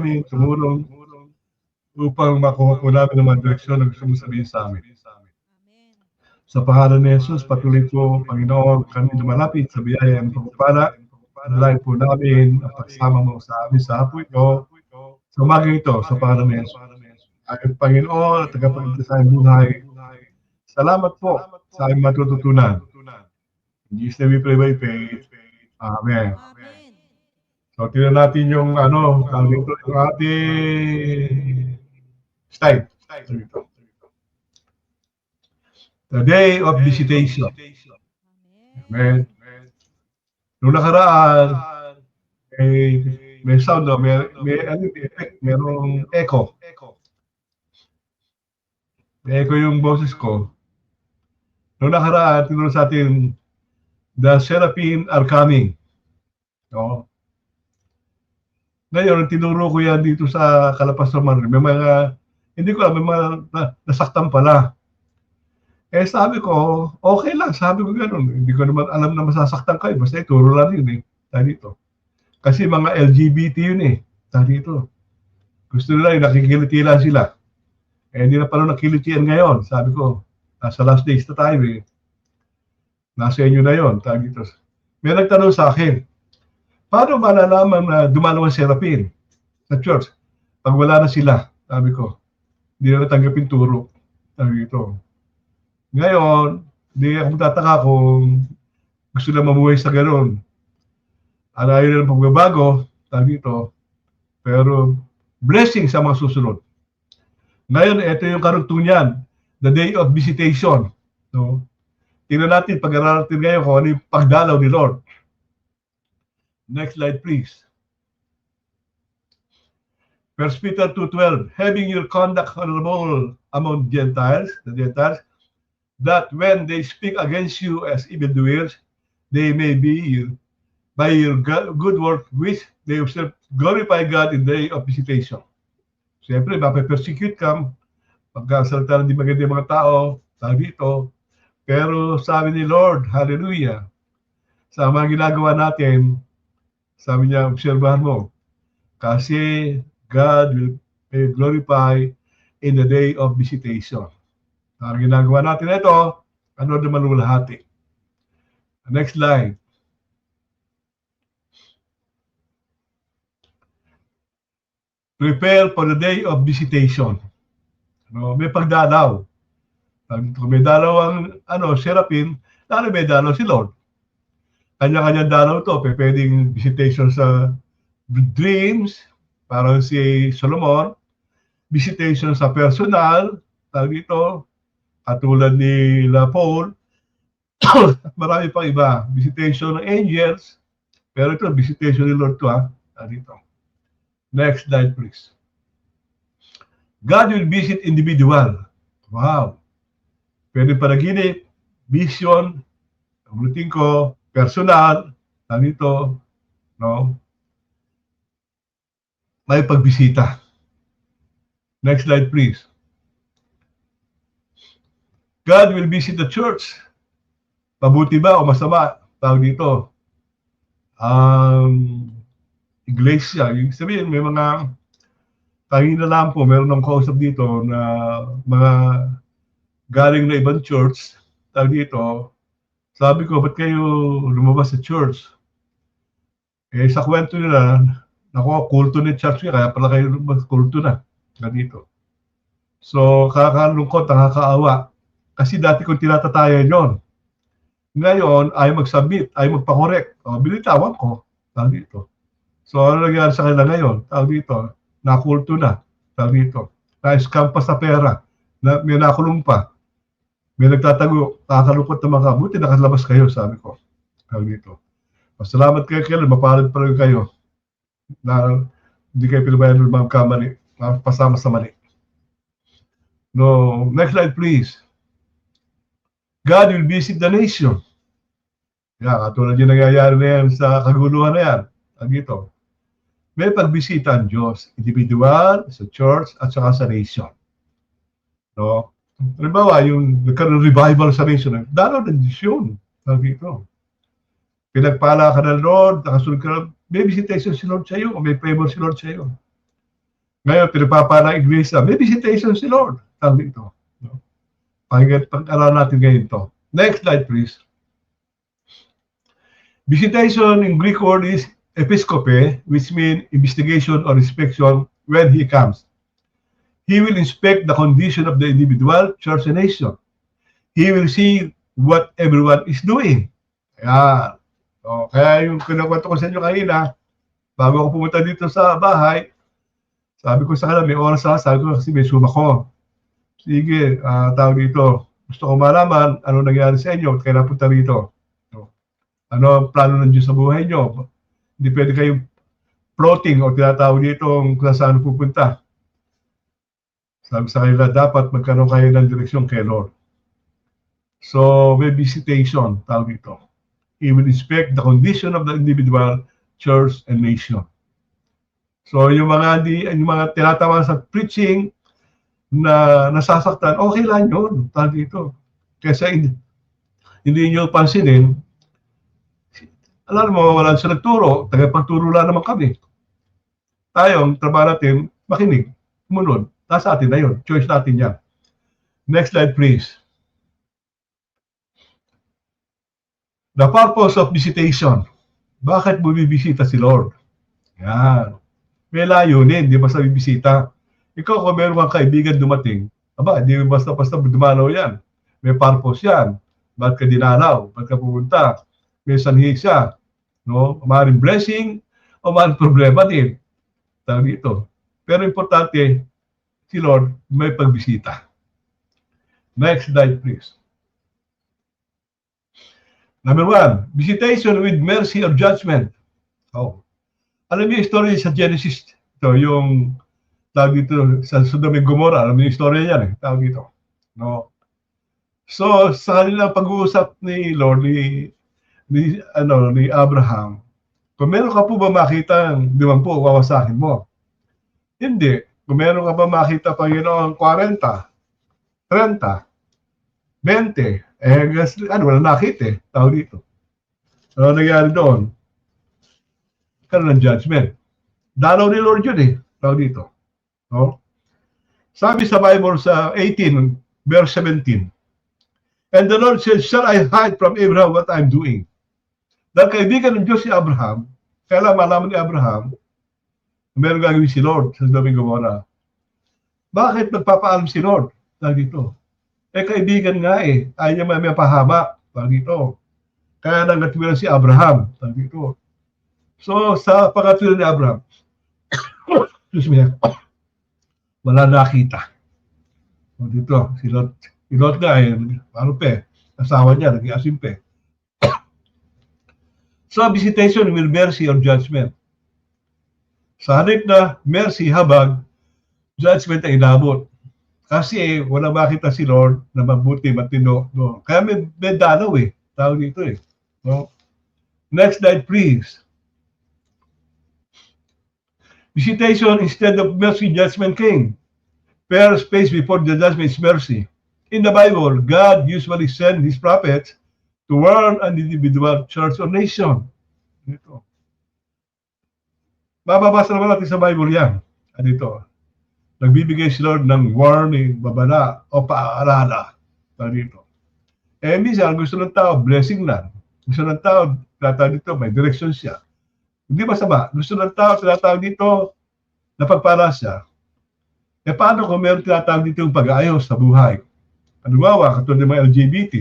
amin, tumulong upang makuha po namin ang mga direksyon na gusto mong sabihin sa amin. Amen. Sa pangalan ni Jesus, patuloy po, Panginoon, kami lumalapit sa biyaya ng pagpapala. Dalangin po namin ang pagsama mo sa amin sa hapon ito, sa umagang ito, sa pangalan ni Jesus. Ang Panginoon at tagapagligtas sa aming buhay. Salamat po sa aming matututunan. In Jesus' name we pray by faith. Amen. Amen. So, tingnan natin yung tawag dito, yung ating slide. Dito. The day of visitation. Amen. Amen. Noong nakaraan, may sound, no? may effect, merong echo. May echo yung boses ko. Noong nakaraan, tinuro sa atin, the seraphim are coming. No? Ngayon, tinuro ko yan dito sa Kalapas naman. May mga, hindi ko alam, may mga nasaktan pala. Eh sabi ko, okay lang, sabi ko gano'n. Hindi ko naman alam na masasaktan kayo. Basta ituro lang yun eh. Dahil dito. Kasi mga LGBT yun eh. Dahil dito. Gusto nila yung nakikiliti lang sila. Eh hindi na pala nakilitian ngayon. Sabi ko, nasa last days na tayo eh. Nasa inyo na yun. Dahil dito. May nagtanong sa akin, paano malalaman na dumalaw ang serapin sa church? Pag wala na sila, sabi ko, hindi na natanggapin turo. Sabi dito. Ngayon, hindi ako magtataka kung gusto na mamuhay sa gano'n. Alayo na ng pagbabago, sabi dito, pero blessing sa mga susunod. Ngayon, ito yung karugtungan, the day of visitation. No? Tingnan natin, pag-aralan natin ngayon kung ano yung pagdalaw ni Lord. Next slide, please. 1 Peter 2:12, having your conduct honorable among Gentiles, the Gentiles, that when they speak against you as evildoers, they may be by your good work which they observe, glorify God in the day of visitation. Siyempre, mape-persecute ka, pagkasalita ng di maganda yung mga tao, sabi dito, pero sabi ni Lord, hallelujah, sa mga ginagawa natin, sabi niya, obserbahan mo, kasi God will glorify in the day of visitation. Ang ginagawa natin ito, ano naman lumalahati. Next slide. Prepare for the day of visitation. May pagdalaw. Kung may dalaw ang serapin, lalo may dalaw si Lord. Kanya-kanyang dalaw to. Pwedeng visitation sa dreams, parang si Solomon. Visitation sa personal, tawag dito, katulad ni Paul. Marami pang iba. Visitation ng angels. Pero ito, visitation ni Lord to dito. Next slide, please. God will visit individual. Wow. Pwede panaginip, vision, ulitin ko, personal, dito, no? May pagbisita. Next slide, please. God will visit the church. Mabuti ba o masama? Tawag dito. Iglesia. Yung sabihin, may mga kanina lang po, meron ng kausap dito na mga galing na ibang church. Tawag dito, sabi ko, ba't kayo lumabas sa church? Eh, sa kwento nila, naku, kulto ni church kaya pala kayo lumabas kulto na. Ganito. So, kakalungkot, nakakaawa. Kasi dati kong tinatatayan yon. Ngayon, ay mag-submit, ay magpa-correct. Binitawan ko. Tawag dito. So, ano nangyari sa kanila ngayon? Tawag dito, nakulto na. Tawag dito, na-scam pa sa pera. May nakulong pa. May nagtatago. Nakakalungkot na mga buti, nakalabas kayo, sabi ko. Tawag dito. Pasalamat kayo kailan, mapalad pa rin kayo. Na hindi kayo pinabayan ng mga kamali. Pasama sa mali. No, next slide please. God will visit the nation. Katulad yung nangyayari na yan sa kaguluhan na yan. Dito. May pagbisita ang Diyos, individual, sa church, at saka sa nation. No? Halimbawa, yung nagkaroon revival sa nation, dalaw ng Diyos yun. Dito. Pinagpala ka ng Lord, nakasunod ka, may visitation si Lord sa iyo, o may favor si Lord sa iyo. Ngayon, pinapapala ng Iglesia, may visitation si Lord. Tawag dito. No? Pag-aralan natin ngayon to. Next slide, please. Visitation in Greek word is episkope, which means investigation or inspection when he comes. He will inspect the condition of the individual, church, and nation. He will see what everyone is doing. Ayan. So, kaya yung kinakwento ko sa inyo kanina, bago ako pumunta dito sa bahay, sabi ko sa kanila, may oras ako, sabi ko kasi may suma ko. Sige, tawag dito. Gusto ko malaman ano nangyari sa inyo at kaya napunta rito. So, ano ang plano ng Diyos sa buhay nyo? Hindi pwede kayong floating o tinatawag dito kung saan pupunta. Sabi sa kanila, dapat magkaroon kayo ng direksyon kay Lord. So, may visitation, tawag dito. He will inspect the condition of the individual, church, and nation. So, yung mga tinatawa sa preaching na nasasaktan, okay lang yun, tawag dito. Kasi hindi nyo pansinin, alam mo, wala siya nagturo, tagapagturo lang naman kami. Tayo, ang trabaho natin, makinig, sumunod. Nasa atin na yun. Choice natin yan. Next slide, please. The purpose of visitation. Bakit bumibisita si Lord? Yan. May layunin, di basta bibisita. Ikaw, kung meron kang kaibigan dumating, aba, di basta-basta dumalaw yan. May purpose yan. Ba't ka dinalaw? Ba't ka pupunta? May sanhi siya. No? Maaaring blessing o maaaring problema din. Tawag dito. Pero importante, si Lord may pagbisita. Next slide, please. Number 1, visitation with mercy or judgment. Oh. Alam niyo yung story sa Genesis, ito, yung tawag dito sa Sodom and Gomorrah, alam niyo yung story yan eh, tawag dito. No? So, sa kanilang pag-uusap ni Lord, ni Abraham, kung meron ka po ba makita, 10, wawasakin mo. Hindi. Kung meron ka ba makita, Panginoon, 40, 30, 20, wala nakita eh, tawag dito. Ano nangyari doon? Karoon ng judgment. Dalaw ni Lord yun eh, tawag dito. No? Sabi sa Bible sa 18, verse 17, and the Lord said, shall I hide from Abraham what I'm doing? Dahil kaibigan ng Diyos si Abraham, kailan malaman ni Abraham, meron gagawin si Lord sa Sodom and Gomorrah. Bakit nagpapaalam si Lord? Tawag dito. Kaibigan nga eh. Ayaw niya may pahamak. Tawag dito. Kaya nangatwiran si Abraham. Tawag dito. So, sa pangatwiran ni Abraham, excuse me, wala nakita. Tawag dito. Si Lot nga eh, ano pe, asawa niya, naging asim pe. So, visitation with mercy or judgment. Sa halip na mercy habag, judgment ay inabot. Kasi wala makita si Lord na mabuti, matino. No? Kaya may dalaw eh. Tawag dito eh. No? Next slide, please. Visitation instead of mercy, judgment came. Fair space before the judgment is mercy. In the Bible, God usually sends His prophets to warn an individual, church, or nation. Dito. Mababasa naman natin sa Bible yan. Dito. Nagbibigay si Lord ng warning, babala, o paarala. Dito. Minsan, gusto ng tao, blessing lang. Gusto ng tao, tinatawag dito, may direction siya. Hindi masama. Gusto ng tao, tinatawag dito, napagpala siya. Paano kung meron tinatawag dito yung pag-aayos sa buhay? Halimbawa, katulad ng mga LGBT,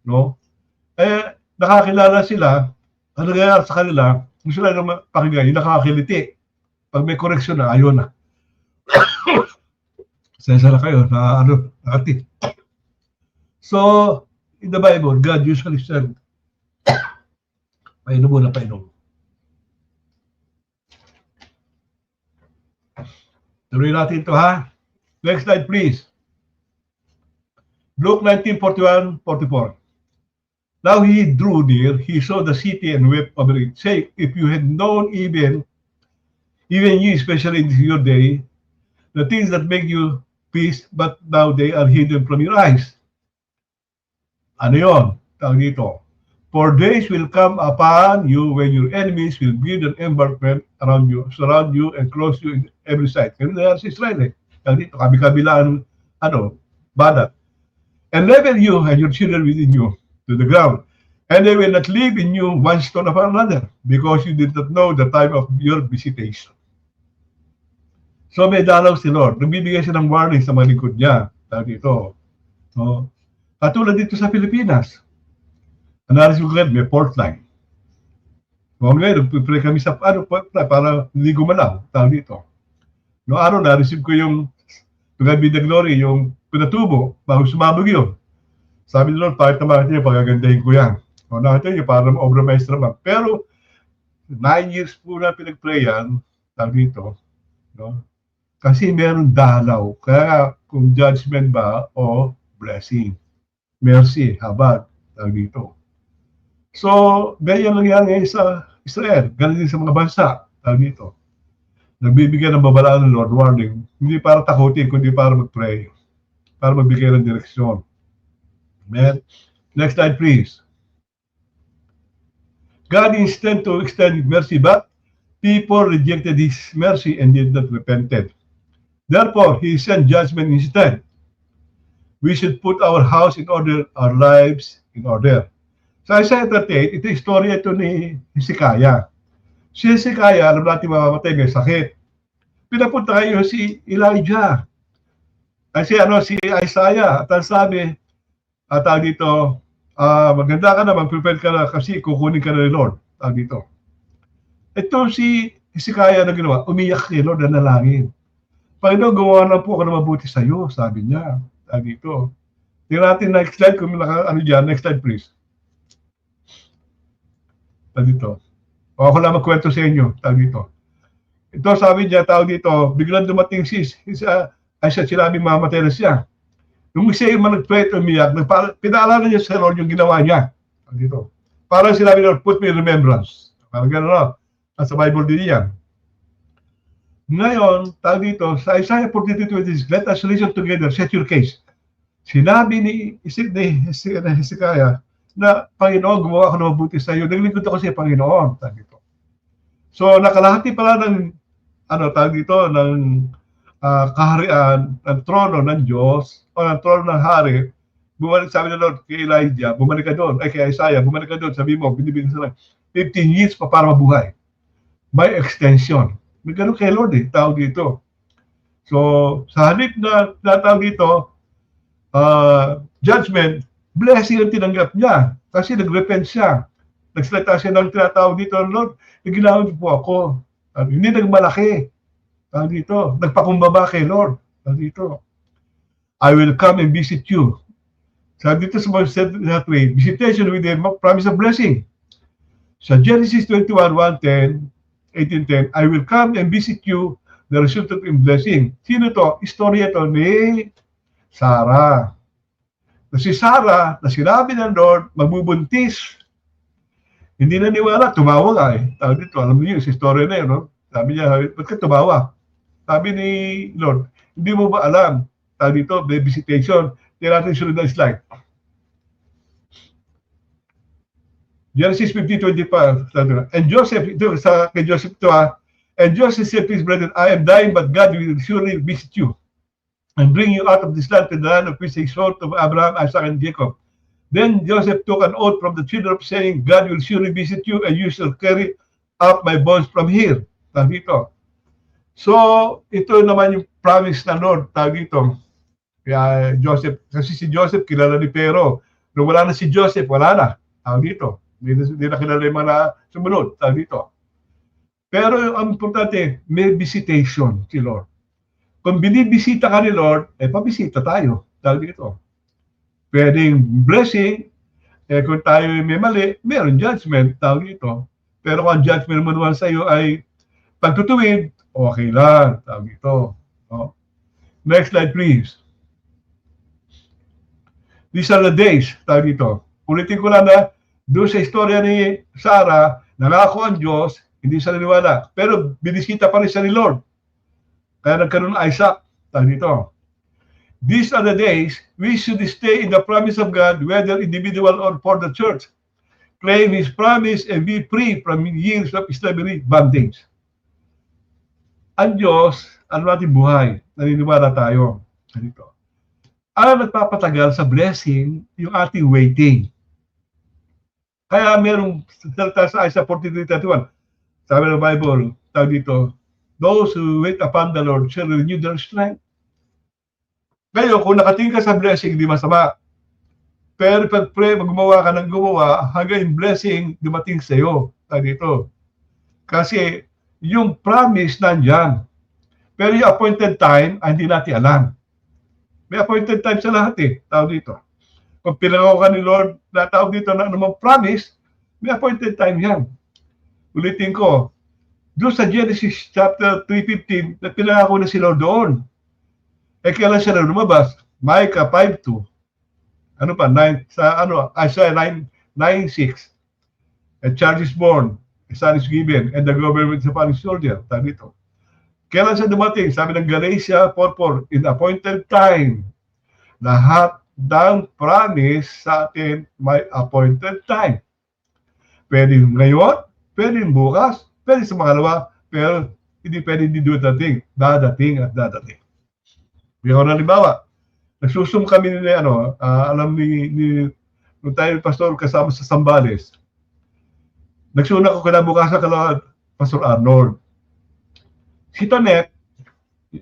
no? Nakakilala sila, ano nangyayari sa kanila, gusto lang naman pakinggan, yung nakakakiliti. Pag may correction na, ayaw na. Sensya na kayo, nakati. So, in the Bible, God usually said, painom muna, painom. Tuloy natin ito, ha? Next slide, please. Luke 19:41-44. Now he drew near, he saw the city and wept over it. Say, if you had known even you, especially in your day, the things that make you peace, but now they are hidden from your eyes. Ano yun? Tawag dito. For days will come upon you when your enemies will build an embankment around you, surround you, and close you in every side. Ganun na sa Israel eh. Dito, kabi-kabilaan, badat. And level you and your children within you to the ground. And they will not live in you one stone upon another, because you did not know the time of your visitation. So may dalaw si Lord. Nagbibigay siya ng warning sa mga lingkod niya. Dito. Katulad dito sa Pilipinas. Analysis ko ngayon, may port line. Ngayon, nagpipray kami sa para hindi gumalaw. Dito. Noong araw, na-receive ko yung Gabi de Glory, yung pinatubo, bago sumabog yun. Sabi ni Lord, kahit naman niya, pagagandahin ko yan. Nakita niyo, para ma-obra maestra ba. Pero, 9 years po na pinag-prayan, dito, kasi meron dalaw. Kaya, kung judgment ba o blessing. Mercy, habag, dito. So, ganyan lang yan ngayon sa Israel. Ganyan din sa mga bansa. Dito. Nagbibigyan ng babalaan ng Lord warning. Hindi para takutin, kundi para mag-pray. Para magbigay ng direksyon. Amen. Next slide, please. God intended to extend mercy, but people rejected His mercy and did not repented. Therefore, He sent judgment instead. We should put our house in order, our lives in order. Sa Isaiah 38, ito istorya ito ni Hezekiah. Si Hezekiah, alam natin mamamatay, may sakit. Pinapunta kayo si Elijah. Si Isaiah. At ang sabi, dito, maganda ka na, mag-prepare ka na kasi kukunin ka na ni Lord. Dito. Ito si Hezekiah na ginawa, umiyak kay Lord na nalangin. Panginoon, gawa na po ako na mabuti sa iyo, sabi niya. Dito. Tingnan natin next slide, kung dyan, next slide please. Dito. O ako lang magkwento sa inyo. Dito. Ito sabi niya, dito, biglang dumating sinabing mamatay na siya. Nung siya yung nag-pray at umiyak, pinaalala niya sa Lord yung ginawa niya. Dito. Parang sinabi niya, put me in remembrance. Parang gano'n, sa Bible din yan. Ngayon, dito, sa Isaiah 42:26, let us listen together, set your case. Sinabi ni Hezekiah, na Panginoon, gumawa ako ng mabuti sa iyo. Naglingkod ako sa Panginoon. Dito. So, nakalahati pala ng, dito, ng kaharian, ng trono ng Diyos, o ng trono ng hari. Bumalik, sabi ng Lord kay Elijah, bumalik ka doon, kay Isaiah, bumalik ka doon, sabi mo, binibigyan sa lang, 15 years pa para mabuhay. By extension. May ganun kay Lord tawag dito. So, sa halip na tawag dito, judgment, blessing ang tinanggap niya kasi nag-repent siya. Nagsalita siya ng tinatawag dito ng Lord, nagilawin po ako. Hindi nagmalaki. Dito, nagpakumbaba kay Lord. Dito, I will come and visit you. Sabi dito sa that way, visitation with the promise of blessing. Sa Genesis 21:1-10, 18:10, I will come and visit you, the result of blessing. Sino to? Istorya to ni Sarah. Si Sarah, na sinabi ng Lord, magbubuntis. Hindi naniwala, tumawa nga Tawag dito, alam niyo, si story na yun, no? Sabi niya, ba't ka tumawa? Sabi ni Lord, hindi mo ba alam? Tawag dito, may visitation. Tingnan natin sunod na slide. Genesis 50:25. And Joseph, ito kay Joseph ito and Joseph said to his brethren, I am dying, but God will surely visit you and bring you out of this land to the land of which he swore to Abraham, Isaac, and Jacob. Then Joseph took an oath from the children, saying, God will surely visit you, and you shall carry up my bones from here. Dito. So, ito naman yung promise na Lord, dito. Kaya Joseph, kasi si Joseph kilala ni Pero. Nung wala na si Joseph, wala na. Dito. Hindi na kilala yung mga sumunod. Dito. Pero ang importante, may visitation si Lord. Kung binibisita ka ni Lord, pabisita tayo. Dito. Pwedeng blessing, kung tayo may mali, meron judgment. Dito. Pero kung ang judgment mo naman sa iyo ay pagtutuwid, okay lang. Dito. Next slide, please. These are the days. Dito. Ulitin ko lang na doon sa istorya ni Sarah, nangako ang Diyos, hindi siya naniwala. Pero binisita pa rin siya ni Lord. Kaya nagkaroon ng Isaac. Dito. These are the days we should stay in the promise of God, whether individual or for the church. claim His promise, and be free from years of slavery bondage. Ang Diyos, ano natin buhay, naniniwala tayo. Ganito. Ang nagpapatagal sa blessing, yung ating waiting. Kaya merong salita sa Isaiah 43:31. Sabi ng Bible, tawag dito, those who wait upon the Lord shall renew their strength. Ngayon, kung nakatingin ka sa blessing, hindi masama. Pero pag gumawa ka ng gumawa, hanggang yung blessing dumating sa iyo. Dito. Kasi yung promise nandyan. Pero yung appointed time, hindi natin alam. May appointed time sa lahat eh. Tawag dito. Kung pinangaw ka ni Lord na tawag dito na anumang promise, may appointed time yan. Ulitin ko, doon sa Genesis chapter 3:15, na pinangako na si Lord doon. Eh kailan siya na lumabas? Micah 5:2. Ano pa? Isaiah 9:6. A child is born, a son is given, and the government is upon his shoulder. Tawag dito. Kailan siya dumating? Sabi ng Galatia 4:4, in appointed time. Lahat ng promise sa atin may appointed time. Pwede ngayon, pwede bukas, pwede sa makalawa, pero hindi pwede hindi dadating. Dadating at dadating. Bigyan ko na halimbawa. Nagsusum kami ni alam ni nung tayo pastor kasama sa Sambales. Nagsuna ko kinabukasan kala Pastor Arnold. Si Tonet,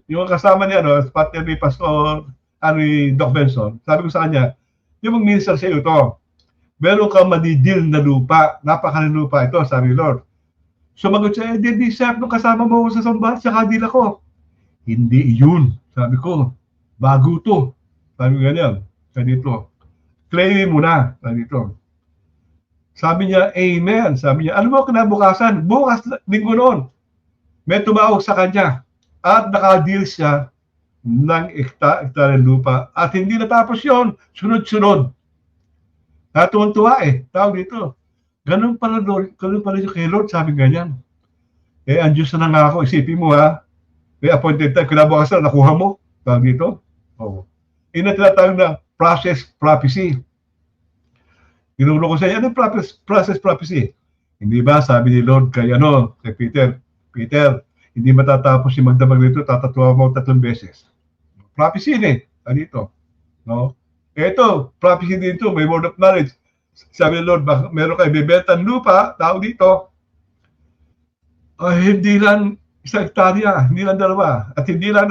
yung kasama niya, partner ni Pastor ni Doc Benson, sabi ko sa kanya, yung mag-minister sa iyo to, meron kang madidil na lupa, napakaling lupa ito, sabi ni Lord. Sumagot siya, di chef, nung kasama mo ko sa Sambales, saka dil ako. Hindi yun, sabi ko, bago to. Sabi ko ganyan, ganito. Claim mo na, ganito. Sabi niya, amen. Sabi niya, ano mo kinabukasan? Bukas, linggo noon. May tumawag sa kanya at nakadeal siya ng hektar lupa. At hindi natapos yon, sunod-sunod. Natuwan-tuwa eh, tawag dito. Ganun pala yung kay Lord, sabi ganyan. Eh, ang Diyos na nangako, isipin mo ha, may appointed time, kinabukasan, nakuha mo, tawag dito. Oh. Tinatawag na process prophecy. Ginulo ko sa inyo, anong process prophecy? Hindi ba, sabi ni Lord kay Peter, hindi matatapos yung magdamag nito, tatatuwa mo 3 beses. Prophecy eh, dito. No? Ito, prophecy dito, may word of knowledge. Sabi ni Lord, meron kayo bibentang lupa, tao dito, hindi lang 1 hektarya, hindi lang 2, at hindi lang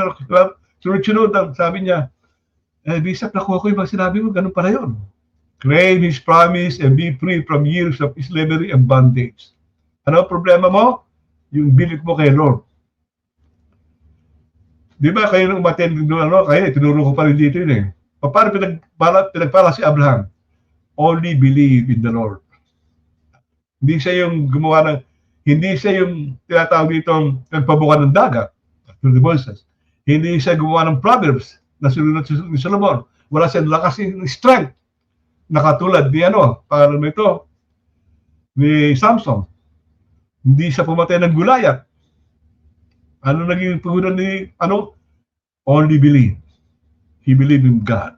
sunod-sunod, sabi niya, Bishop, nakuha ko yung sinabi mo, ganun pala yun. Claim His promise and be free from years of slavery and bondage. Ano ang problema mo? Yung bilik mo kay Lord. Di ba kayo nung umattend doon, kayo, tinuro ko pa rin dito yun eh. Paano pinagpala si Abraham? Only believe in the Lord. Hindi siya yung gumawa ng, hindi siya yung tinatawag dito nagpabuka ng dagat. Hindi siya gumawa ng Proverbs na sinunod ni Solomon. Wala siyang lakas ng strength. Nakatulad ni parang ito, ni Samson. Hindi siya pumatay ng Goliath. Ano naging puhunan ni, only believe. He believed in God.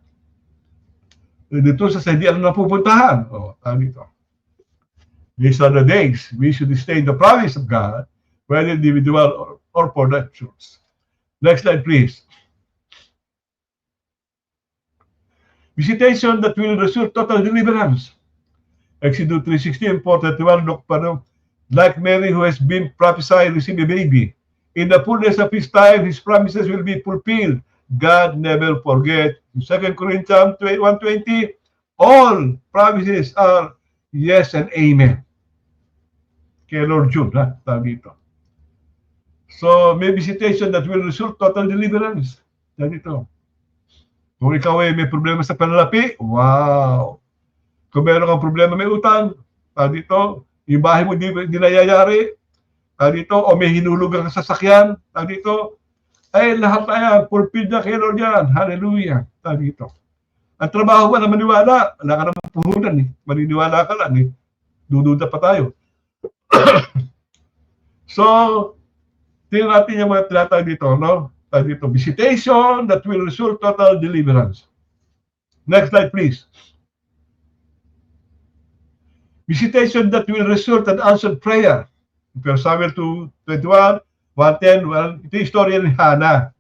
Dito sa hindi alam na pupuntahan. Dito. These are the days we should stay in the promise of God, whether individual or for the church. Next slide, please. Visitation that will result total deliverance. Exodus 3:16, 4:31, look pa like Mary who has been prophesied, receive a baby. In the fullness of His time, His promises will be fulfilled. God never forget. In 2 Corinthians 1:20, all promises are yes and amen. Kay Lord Jude, tawag dito. So, may visitation that will result total deliverance. Tawag dito. Kung ikaw ay may problema sa panalapi, wow! Kung meron kang problema may utang, dito, yung bahay mo di nangyayari, dito, o may hinulog ang sasakyan, dito, ay lahat na yan, fulfilled na kay Lord yan. Hallelujah. Dito. Ang trabaho ba na maniwala? Wala ka naman puhunan eh. Maniniwala ka lang eh. Dududa pa tayo. So, tingnan natin yung mga tinatawag dito, no? Dito, visitation that will result total deliverance. Next slide, please. Visitation that will result in answered prayer. 1 Samuel 2:21, 1:10, ito yung story ni Hannah.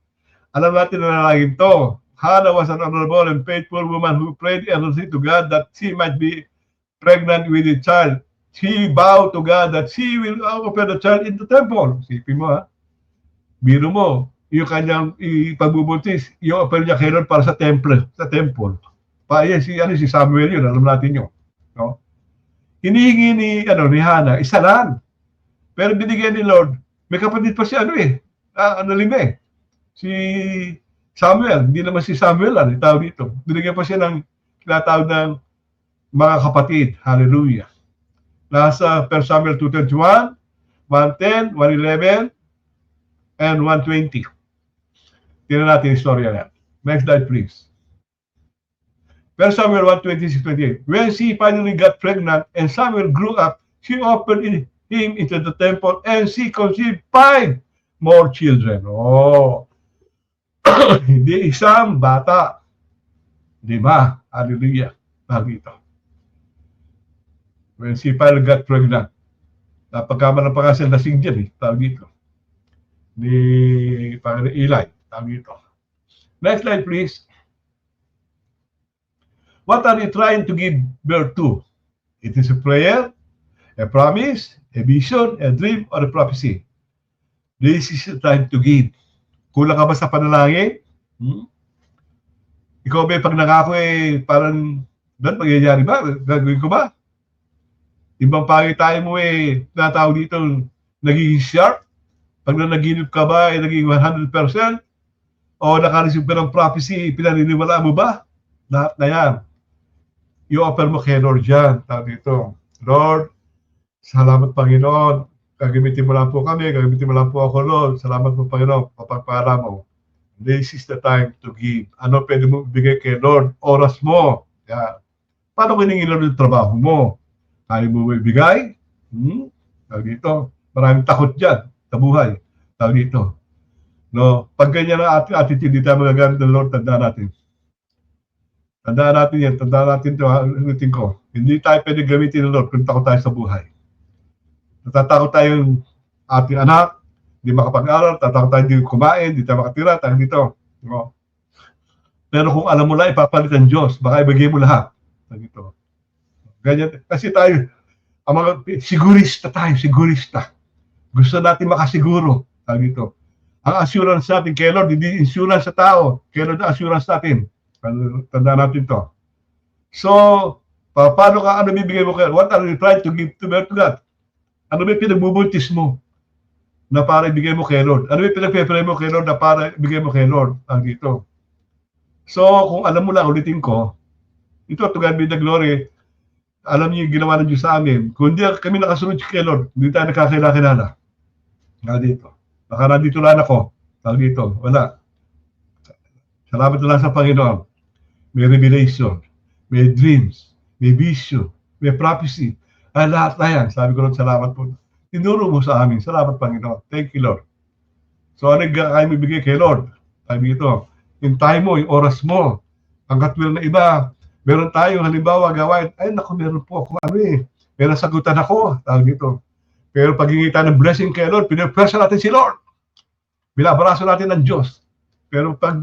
Alam natin na lalagin to. Hannah was an honorable and faithful woman who prayed earnestly to God that she might be pregnant with a child. She vowed to God that she will offer the child in the temple. Sipin mo, ha? Biro mo, yung kanyang ipagbubuntis, i-offer niya kay Lord para sa temple. Si Samuel yun, alam natin yun. No? Hinihingi ni Hannah, isa lang. Pero binigyan ni Lord, may kapatid pa si si Samuel, hindi naman si Samuel tawag dito. Binigyan pa siya ng tinatawag ng mga kapatid. Hallelujah. Nasa 1 Samuel 2:21, 1:10, 1:11, and 1:20. Tingnan natin yung storya na. Next slide, please. 1 Samuel 1:26-28. When she finally got pregnant and Samuel grew up, she offered him into the temple and she conceived 5 more children. Oh, hindi isang bata. Di ba? Hallelujah. Dito. When she finally got pregnant, napagkamalang pa kasi lasing dyan tawag dito. Ni Panginoon Eli. Tawag dito. Next slide, please. What are you trying to give birth to? It is a prayer, a promise, a vision, a dream, or a prophecy. This is the time to give. Kulang ka ba sa panalangin? Ikaw ba pag nangako parang doon magyayari ba? Gagawin ko ba? Ibang pangitay mo natawag dito nagiging sharp? Pag naginip ka ba naging 100%? O nakareceive ka ng prophecy, pinaniniwala mo ba? Lahat na yan. I-offer mo kay Lord dyan. Tawag dito, Lord, salamat Panginoon. Gagamitin mo lang po kami, gagamitin mo lang po ako, Lord. Salamat po Panginoon, papagpala mo. This is the time to give. Ano pwede mo bigay kay Lord? Oras mo. Yan. Paano kiningin Lord yung trabaho mo? Kaya mo ibigay? Tawag dito, maraming takot dyan sa buhay. Tawag dito. No, pag ganyan ang ating attitude, hindi tayo magagamit ng Lord, tandaan natin. Tandaan natin yan, tandaan natin ito, ulitin ko. Hindi tayo pwede gamitin ng Lord kung takot tayo sa buhay. Natatakot tayong ating anak, hindi makapag-aral, tatakot tayo hindi kumain, hindi tayo makatira, tayo dito. No? Pero kung alam mo lang, ipapalit ang Diyos, baka ibigay mo lahat. Dito. Ganyan. Kasi tayo, ang mga sigurista tayo, sigurista. Gusto natin makasiguro. Tayo dito. Ang assurance natin kay Lord, hindi insurance sa tao. Kay Lord ang assurance natin. Tandaan natin to. So, paano ka, ano bibigay mo kay Lord? What are you trying to give to God? Ano ba pinagbubuntis mo na para ibigay mo kay Lord? Ano ba pinagpe-pray mo kay Lord na para ibigay mo kay Lord? Ang dito. So, kung alam mo lang, ulitin ko, ito, to God be the glory, alam niyo yung ginawa ng Diyos sa amin. Kung hindi kami nakasunod kay Lord, hindi tayo nakakilala. Nga dito. Baka nandito lang ako. Tawag dito. Wala. Salamat na lang sa Panginoon. May revelation, may dreams, may vision, may prophecy. Ay, lahat na yan. Sabi ko lang, salamat po. Tinuro mo sa amin. Salamat, Panginoon. Thank you, Lord. So, ano kaya mo ibigay kay Lord? Sabi dito, yung time mo, yung oras mo, ang katwil na iba, meron tayong halimbawa gawain, ay naku, meron po ako, may nasagutan ako, tawag dito. Pero pag hingi tayo ng blessing kay Lord, pinag-pressure natin si Lord. Binabaraso natin ng Diyos. Pero pag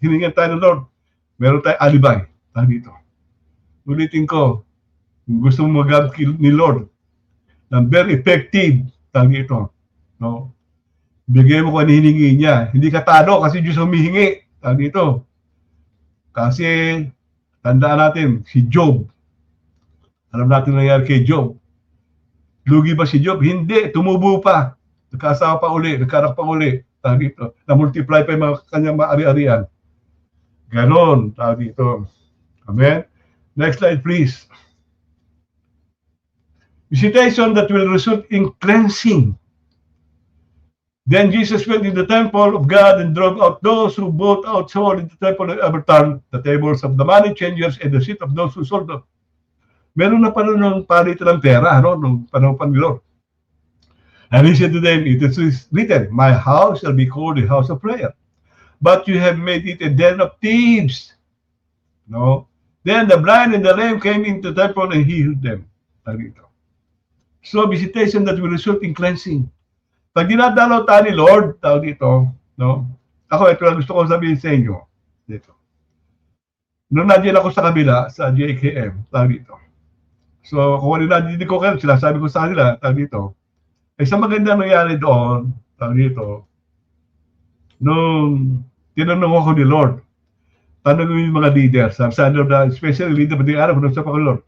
hiningan tayo ng Lord, meron tayong alibay, tawag dito. Ulitin ko, kung gusto mo magamit ni Lord, ng very effective, tawag dito. No? Bigay mo kung ano hiningi niya. Hindi ka talo kasi Diyos humihingi. Tawag dito. Kasi, tandaan natin, si Job. Alam natin nangyari kay Job. Lugi ba si Job? Hindi. Tumubo pa. Nagkasawa pa uli. Nagkarak pa uli. Tawag dito. Na-multiply pa yung mga kanyang maari-arian. Ganon. Tawag dito. Amen? Next slide, please. Visitation that will result in cleansing. Then Jesus went in the temple of God and drove out those who bought out sold in the temple and overturned the tables of the money changers and the seat of those who sold them. Meron na pa rin ng palitan ng pera, nung panahon pa ni Lord. And he said to them, it is written, my house shall be called a house of prayer, but you have made it a den of thieves. No? Then the blind and the lame came into the temple and he healed them. Tawag dito. So, visitation that will result in cleansing. Pag dinadalaw tayo ni Lord, tawag dito, no? Ako, ito lang gusto ko sabihin sa inyo. Dito. Noong nandiyan ako sa kabila, sa JKM, tawag dito. So, kung ano nandiyan ko kayo, sinasabi ko sa kanila, tawag dito. Eh, sa maganda nangyari doon, tawag dito, nung tinanong ako ni Lord, tanong yung mga leader, sa especially leader, pati araw, nung sa Lord,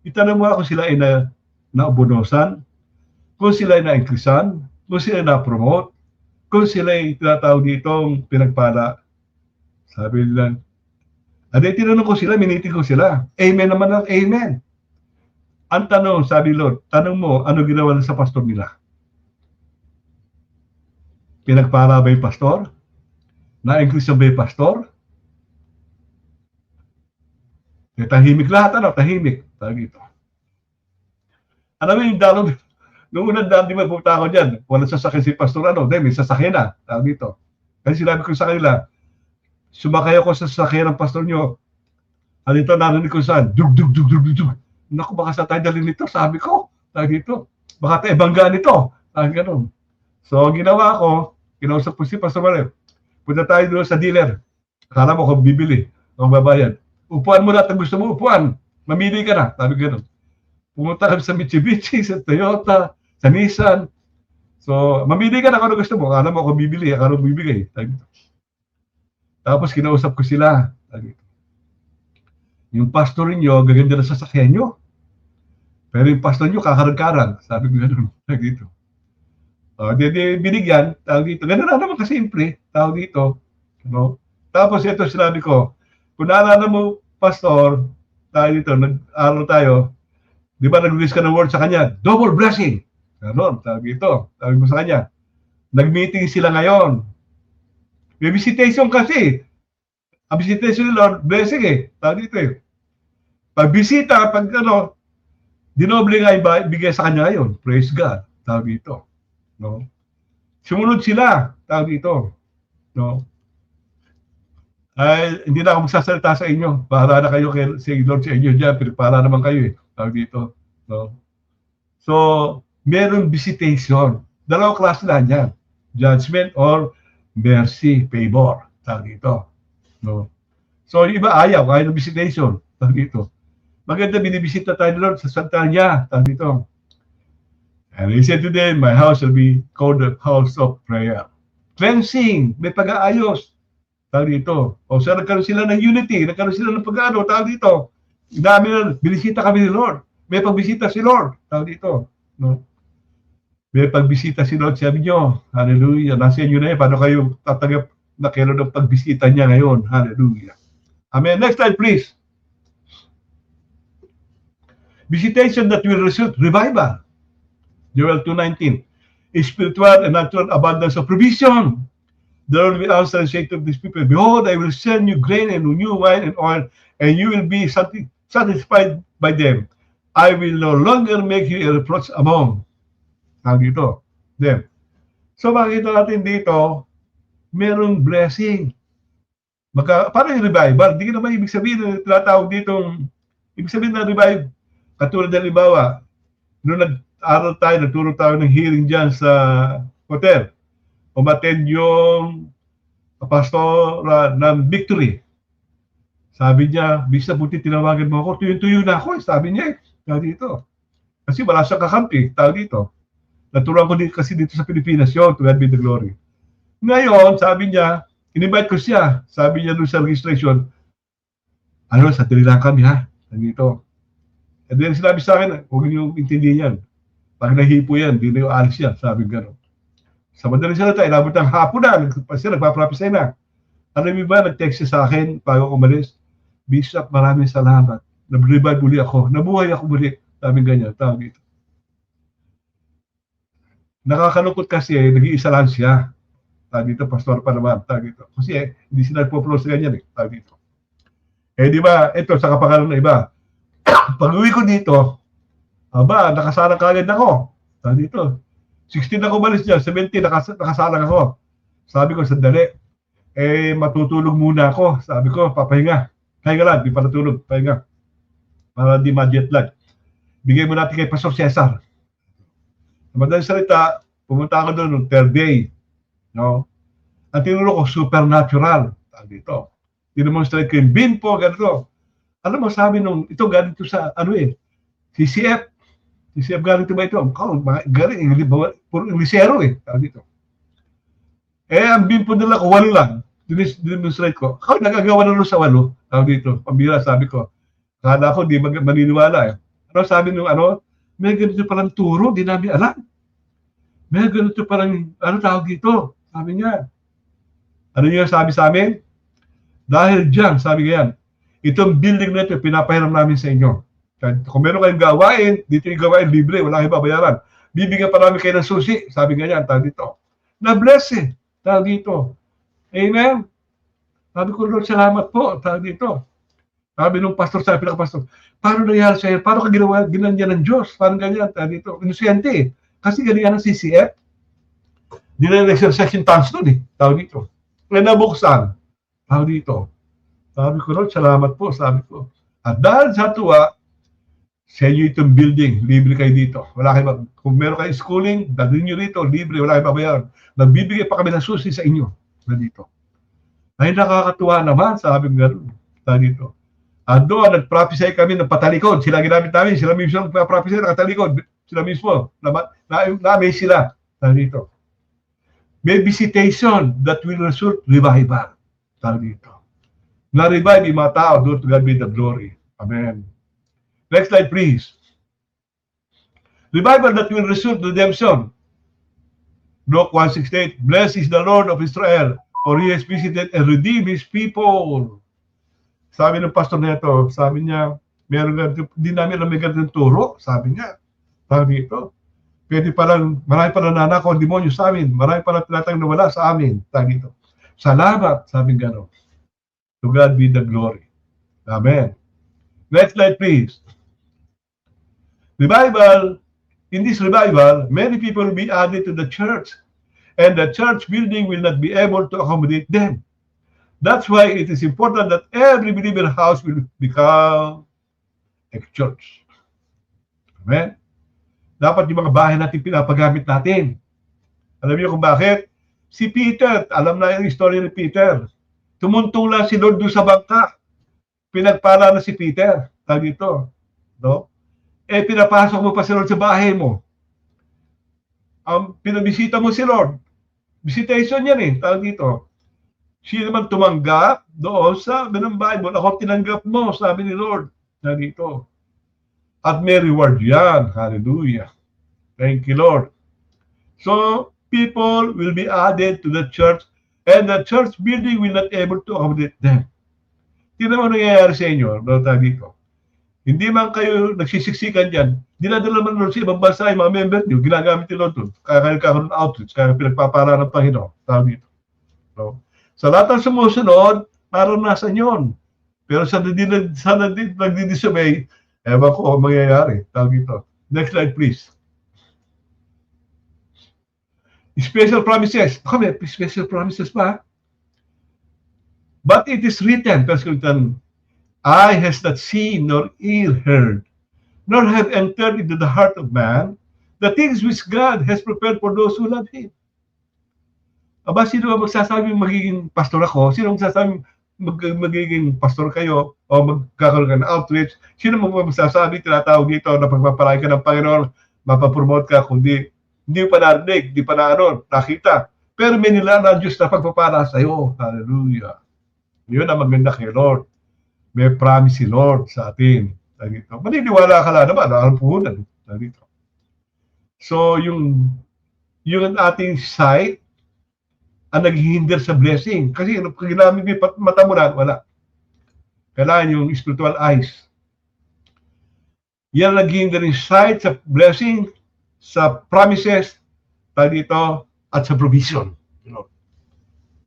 itanong mo ako sila ay naubunosan, kung sila ay na-increasean, kung sila ay na-promote, kung sila ay tinatawag ditong pinagpala. Sabi nila, tinanong ko sila, minitin ko sila. Amen naman ang amen. Ang tanong, sabi Lord, tanong mo, ano ginawa sa pastor nila? Pinagpala ba yung pastor? Na-increase ba yung pastor? Tahimik lahat, tahimik. Tawag dito. Alam mo yung dalog, nung unang daan, di mabuta ako dyan. Walang sasakyan si pastor, may sasakyan na. Tawag dito. Kasi sinabi ko sa kanila, sumakay ako sa sasakyan ng pastor nyo. Dito, narinig ko saan, dug. Naku, baka sa tayo dalhin nito, sabi ko. Tawag dito. Baka tayo banggaan nito. Tawag ganun. So, ginawa ko, kinausap ko si Pastor Mario. Punta tayo doon sa dealer. Akala mo kung bibili, kung babayad. Upuan mo lahat ang gusto mo, upuan. Mamili ka na. Sabi ko gano'n. Pumunta kami sa Mitsubishi, sa Toyota, sa Nissan. So, mamili ka na kung ano gusto mo. Akala mo kung bibili, akala mo bibigay. Tapos kinausap ko sila. Yung pastor niyo, gaganda na sasakyan nyo. Pero yung pastor niyo, kakarag-karag. Sabi ko gano'n. Dito. Binigyan. Tawag dito. Ganun na naman kasimple. Tawag dito. No? Tapos ito sinabi ko, kung naalala mo, pastor, tayo dito, nag-aral tayo, di ba nag-release ka ng word sa kanya? Double blessing. Ganon, tawag dito. Tawag mo sa kanya. Nag-meeting sila ngayon. May visitation kasi. Ang visitation ni Lord, blessing Tawag dito Pag bisita, pag dinoble nga yung bigay sa kanya ngayon. Praise God. Tawag dito. No? Sumunod sila. Tawag dito. No? Ay, hindi na ako magsasalita sa inyo. Para na kayo sa Lord sa inyo dyan. Pero para naman kayo Tawag dito. No? So, meron visitation. Dalawang klase na yan. Judgment or mercy, favor. Tawag dito. No? So, yung iba ayaw ng visitation. Tawag dito. Maganda, binibisita tayo Lord sa Santa niya. Tawag dito. And he said to them, my house will be called the house of prayer. Cleansing, may pag-aayos. Tawag dito. O so, nagkaroon sila ng unity, nagkaroon sila ng pag-ano, tawag dito. Dami na, binisita kami ni Lord. May pagbisita si Lord. Tawag dito. No? May pagbisita si Lord, sabi nyo, hallelujah. Nasa inyo na paano kayo tatagap na kailan ng pagbisita niya ngayon. Hallelujah. Amen. Next slide, please. Visitation that will result revival. Joel 2:19. Spiritual and natural abundance of provision. The Lord will answer and say to these people, behold, I will send you grain and new wine and oil, and you will be satisfied by them. I will no longer make you a reproach among. Dito. Them. So makikita natin dito, merong blessing. Parang yung revival, hindi naman ibig sabihin, tinatawag ditong, ibig sabihin na revive, katulad ng libawa, noong nag-aral tayo, nagturo tayo ng hearing dyan sa hotel, umattend yung pastora ng Victory. Sabi niya, bisa buti tinawagan mo ako, tuyo-tuyo na ako, sabi niya tawag dito. Kasi wala siyang kakampi, tawag dito. Naturuan ko kasi dito sa Pilipinas yun, to God be the glory. Ngayon, sabi niya, in-invite ko siya. Sabi niya doon sa registration, sa dali lang kami ha, dito. And then sinabi sa akin, huwag niyo intindihin yan. Pag nahipo yan, di na yung alis yan, sabi gano'n. Sa madaling salita, inabot ng hapon na, nagpaprophesy na. Alam mo ba, nag-text siya sa akin, bago umalis, Bishop, maraming salamat. Nag-revive muli ako, nabuhay ako muli. Sabi ganyan, tawag dito. Nakakalungkot kasi, nag-iisa lang siya. Tawag dito, pastor pa naman, tawag dito. Kasi hindi sila nagpo-flow sa ganyan tawag dito. Di ba, ito, sa kapangalan na iba. Pag-uwi ko dito, nakasalang kagad ako. Tawag dito. 16 ako umalis dyan, 17 nakasalang ako. Sabi ko, sandali. Matutulog muna ako. Sabi ko, papahinga. Pahinga lang, di pa natulog, pahinga. Para di ma-jet lag. bigay mo natin kay Pastor Cesar. Sa madaling salita, pumunta ako doon noong third day. No? Ang tinuro ko, supernatural. Dito. Dinemonstrate ko yung bin po, ganito. Alam mo, sabi nung, ito ganito sa, CCF. CCF ganito ba ito? Galing, puro Inglisero dito. Ang bin po nila ko, 8 lang. Dinemonstrate ko. Ako, nagagawa na sa 8. Dito. Pambira, sabi ko. Kala ko, di maniniwala Ano sabi nung, may ganito palang turo, di namin alam. May ganito palang, tawag dito? Sabi niya. Ano niya sabi sa amin? Dahil dyan, sabi niya, itong building na ito, pinapahiram namin sa inyo. Kung meron kayong gawain, dito yung gawain, libre, wala kayong babayaran. Bibigyan pa namin kayo ng susi, sabi nga yan, tawag dito. Na-bless tawag dito. Amen? Sabi ko, Lord, salamat po, tawag dito. Sabi nung pastor, sabi pinaka-pastor, paano nangyari sa'yo? Paano ka ginanyan ng Diyos? Paano ganyan? Tawag dito. Inosente Kasi ganyan ang CCF. Di na nag-exercise yung tongues nun tawag dito. Kaya nabuksan. Tawag dito. Sabi ko, Lord, salamat po, sabi ko. At dahil sa tuwa, sa inyo itong building, libre kayo dito. Wala kayo, kung meron kayo schooling, dalhin nyo rito, libre, wala kayo babayaran. Nagbibigay pa kami ng susi sa inyo. Na dito. Ay, nakakatuwa naman, sabi ko gano'n. Tawag dito. At doon, nag-prophesy kami ng patalikod. Sila ginamit namin, sila mismo nag-prophesy ng katalikod. Sila mismo, na-amaze sila. Tawag dito. May visitation that will result revival. Tawag dito. Na-revive yung mga tao, to God be the glory. Amen. Next slide, please. Revival that will result redemption. Luke 1:68. Blessed is the Lord of Israel, for He has visited and redeemed His people. Sabi ng pastor na ito, sabi niya, di namin alam may ganitong turo. Sabi niya, sabi dito, marami palang nanakaw ang demonyo sa amin, marami palang tinatang nawala sa amin. Sabi dito, salamat, sabi gano'n. To God be the glory. Amen. Next slide, please. Revival, in this revival, many people will be added to the church, and the church building will not be able to accommodate them. That's why it is important that every believer house will become a church. Amen? Dapat yung mga bahay natin pinapagamit natin. Alam niyo kung bakit? Si Peter, alam na yung story ni Peter. Tumuntong lang si Lord doon sa bangka. Pinagpala na si Peter. Tag ito. No? Pinapasok mo pa si Lord sa bahay mo. Pinabisita mo si Lord. Visitation yan Tag dito. Siya naman tumanggap doon sa ng Bible. Ako tinanggap mo, sabi ni Lord. Na dito. At may reward yan. Hallelujah. Thank you, Lord. So, people will be added to the church and the church building will not able to accommodate them. Tingnan mo nangyayari sa inyo, dito. Hindi man kayo nagsisiksikan dyan, dinadala man Lord sa ibang bansa yung mga member nyo, ginagamit ni Lord doon. Kaya kayo nagkakaroon ng outreach, kaya pinagpapara ng Panginoon. Tawag dito. So, sa lahat ng sumusunod, naranasan yun. Pero sa nagdidisobey, ewan ko ang mangyayari. Tawag dito. Next slide, please. Special promises. May special promises pa. But it is written, eye has not seen, nor ear heard, nor have entered into the heart of man, the things which God has prepared for those who love Him. Aba, sino ba magsasabing magiging pastor ako? Sino magsasabing magiging pastor kayo o magkakaroon ka ng outreach? Sino magsasabi, tinatawag dito na pagpapalay ka ng Panginoon, mapapromote ka, kundi hindi pa narinig, hindi pa nakita. Pero may nilalang Diyos na pagpapala sa iyo. Hallelujah. Yun ang maganda kay Lord. May promise si Lord sa atin. Dito. Maniniwala ka lang naman, ang puhunan. Dito. So, yung ating sight, ang naghihinder sa blessing. Kasi pag ginamit mo yung mata mo lang, wala. Kailangan yung spiritual eyes. Yan naghihinder yung sight sa blessing, sa promises, dito, at sa provision.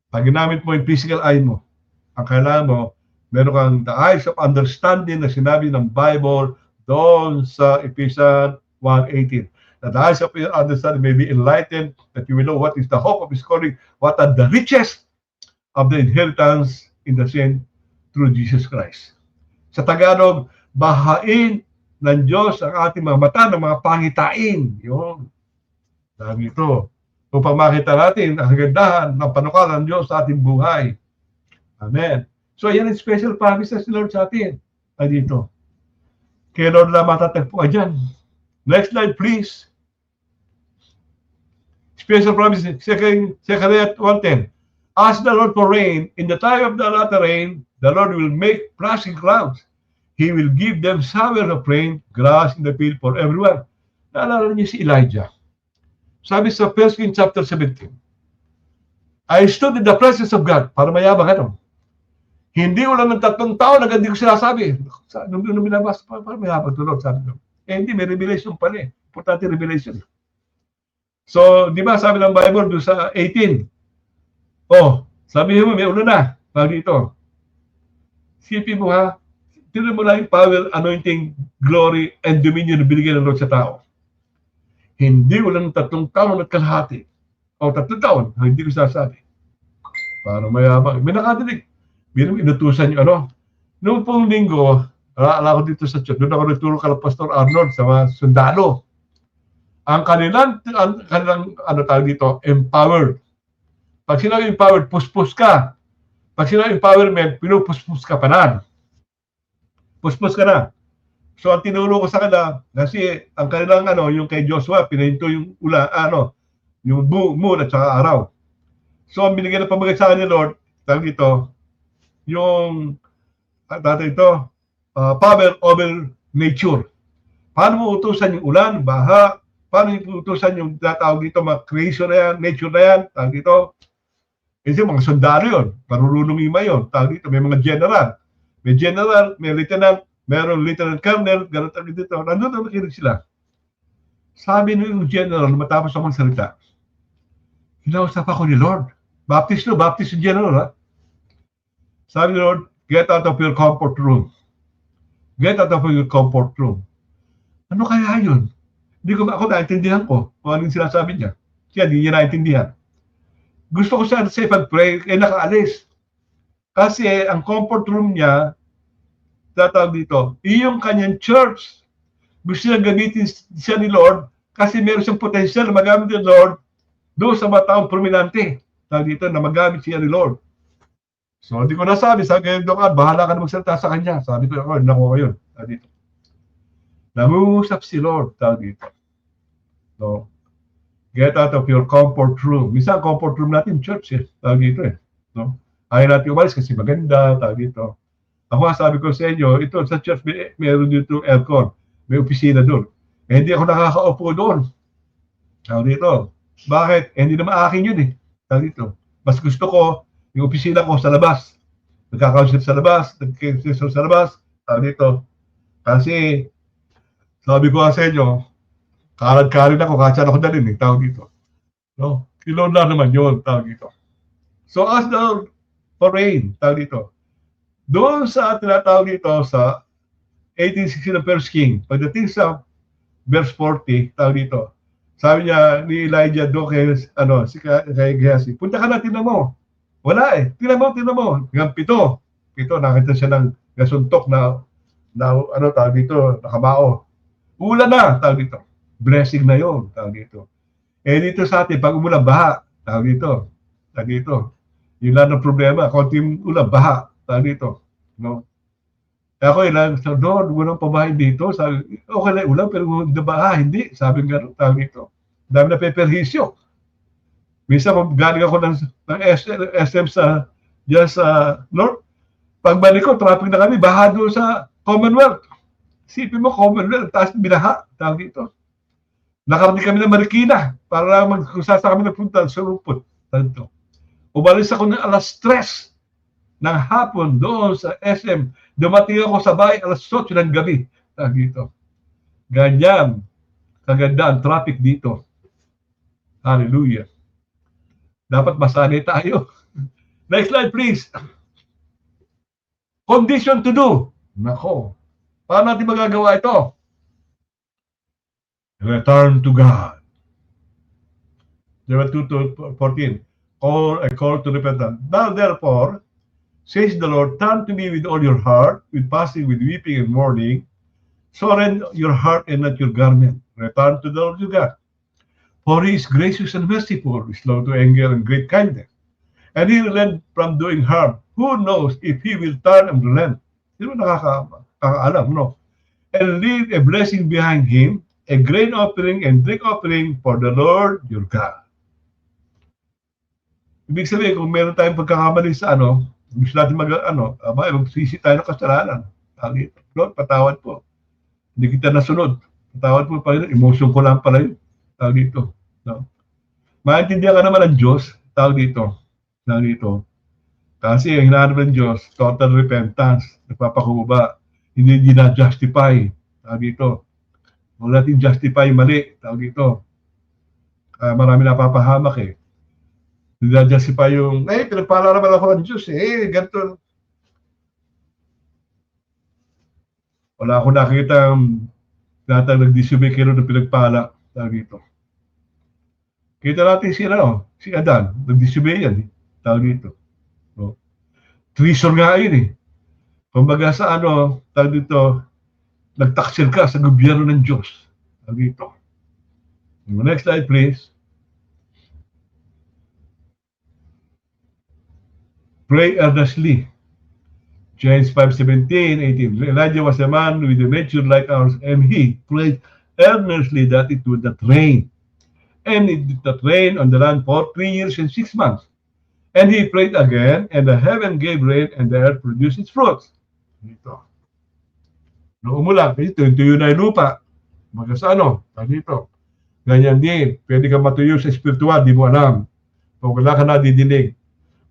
Pag ginamit mo yung physical eye mo, ang kailangan mo, meron kang the eyes of understanding na sinabi ng Bible doon sa Ephesians 1:18. That the eyes of your understanding may be enlightened, that you will know what is the hope of His calling, what are the riches of the inheritance in the saints through Jesus Christ. Sa Tagalog, bahain ng Diyos ang ating mga mata ng mga pangitain. Yun. Sabi ito. Upang makita natin ang kagandahan ng panukala ng Diyos sa ating buhay. Amen. So, yan ang special promises ni Lord sa atin. Ay dito. Kaya Lord lang matatagpuan dyan. Next slide, please. Special promises. Zechariah 1:10. Ask the Lord for rain. In the time of the latter rain, the Lord will make flashing clouds. He will give them showers of rain, grass in the field for everyone. Naalala niyo si Elijah. Sabi sa 1 Kings chapter 17, I stood in the presence of God. Para mayabang ano. Hindi ko lang ng 3 taon na hindi ko sinasabi. Nung binabasa, para mayabang tulog. Sabi ko. Hindi, may revelation pa eh. Importante revelation. So, di ba sabi ng Bible doon sa 18, sabi mo, may ulo na. Pag dito. Sipin mo ha, tinan mo lang yung power, anointing, glory, and dominion na binigyan ng Lord sa tao. Hindi ko lang 3 taon at kalahati. 3 taon, hindi ko sasabi. Para mayabang. May nakadinig. Inutusan yung Noong pong linggo, ala ko dito sa church, doon ako nagturo kala Pastor Arnold sa mga sundalo. Ang kanilang tawag dito, empowered. Pag sinabi empowered, puspus ka. Pag sinabi empowerment, pinupuspus ka pa na. Puspus ka na. So, ang tinuro ko sa kanila, kasi ang kanilang yung kay Joshua, pinahinto yung yung moon at saka araw. So, ang binigyan ng pamagay sa akin ni Lord, tawag dito, yung power over nature. Paano mo utusan yung ulan, baha, paano mo utusan yung tawag dito, mga creation na yan, nature na yan, tawag dito. Kasi mga sundalo yun, marunong ima yun, tawag dito, may mga general. May general, may lieutenant, mayroong lieutenant colonel, gano'n tawag dito. Nandun na makinig sila. Sabi nung general, matapos akong salita, hinausap ako ni Lord. Baptist yung general, ha? Sabi ni Lord, get out of your comfort room. Get out of your comfort room. Ano kaya yun? Hindi ko ako naintindihan ko kung anong sinasabi niya. Kaya hindi niya naintindihan. Gusto ko siya sa pag-pray, nakaalis. Kasi ang comfort room niya, tatawag dito, yung kanyang church. Gusto niya gamitin siya ni Lord kasi meron siyang potential na magamit ni Lord doon sa mga taong prominente. Tawag dito na magamit siya ni Lord. So, hindi ko nasabi, sabi kayo doon, bahala ka na magsalita sa kanya. Sabi ko, nakuha ko yun. Tawag dito. Namungusap si Lord, tawag dito. So, get out of your comfort room. Minsan, comfort room natin, church, tawag dito No? Ayaw natin umalis kasi maganda, tawag dito. Ako sabi ko sa inyo, ito sa church, mayroon dito aircon. May opisina doon. Hindi ako nakakaupo doon. Tawag dito. Bakit? Hindi naman akin yun Tawag dito. Mas gusto ko, yung opisina ko sa labas. Nagkakausap sa labas, nagkakausap sa labas, tawag dito. Kasi, sabi ko sa inyo, karad-karad ako, kahit saan ako dalhin tawag dito. No? Ilon lang naman yun, tawag dito. So, ask the Lord for rain, tawag dito. Doon sa tinatawag dito sa 1860 na First King, pagdating sa verse 40, tawag dito. Sabi niya ni Elijah doon kay Gehazi, punta ka na, tinan mo. Wala tinan mo. Hanggang 7, nakita siya ng gasuntok na tawag dito, nakabao. Ulan na, tawag dito. Blessing na yun, tawag dito. Dito sa atin, pag umulan, baha, tawag dito. Yung lang ng problema, konting ulan, baha, tawag dito. No? Ako sabi, Lord, walang pabahay dito. Sabi, okay lang ulan, pero baha, hindi. Sabi nga, tawag dito. Dami na peperhisyo. Minsan, kung galing ako ng SM sa North, pagbalik ko, traffic na kami, baha doon sa Commonwealth. Sipin mo, Commonwealth, taas binaha, tawag dito. Nakarating kami ng Marikina para kung saan kami nagpunta sa Rupot. Tanto. Umalis ako ng alas 3 ng hapon doon sa SM. Dumating ako sa bahay alas 8 ng gabi. Tawag dito. Ganyan. Kaganda ang traffic dito. Hallelujah. Dapat masanay tayo. Next slide, please. Condition to do. Nako. Paano natin magagawa ito? Return to God. There 2:14. A call to repentance. Now, therefore, says the Lord, turn to me with all your heart, with fasting, with weeping and mourning. Soren your heart and not your garment. Return to the Lord your God. For he is gracious and merciful, slow to anger and great kindness. And he relent from doing harm. Who knows if he will turn and relent? Sino nakakaalam, no? And leave a blessing behind him, a grain offering and drink offering for the Lord your God. Ibig sabihin, kung meron tayong pagkakamali sa gusto natin magsisi tayo ng kasalanan. Lord, patawad po. Hindi kita nasunod. Patawad po, Panginoon. Emotion ko lang pala yun. Tawag dito. No? Maintindihan ka naman ng Diyos. Tawag dito. Kasi ang hinahanap ng Diyos, total repentance. Nagpapakuba. Hindi na-justify. Tawag dito. Huwag natin justify mali. Tawag dito. Marami napapahamak eh. Hindi na-justify yung, pinagpala naman ako ng Diyos eh. Ganito. Wala akong nakikita natang nag-disobey kayo ng pinagpala. Tawag dito. Kita natin si Adan. Nag-disobey yan. Tawag dito. No? Treason nga yun eh. Kumbaga sa tawag dito, nagtaksir ka sa gobyerno ng Diyos. Tawag dito. Next slide please. Pray earnestly. James 5:17, 18. Elijah was a man with a nature like ours, and he prayed earnestly that it would not rain. And it did not rain on the land for 3 years and 6 months. And he prayed again, and the heaven gave rain, and the earth produced its fruits. Dito. Noong umulan, tuyo na yung lupa. Mga sa dito. Ganyan din. Pwede ka matuyo sa spiritual, di mo alam. Kung wala ka nadidinig,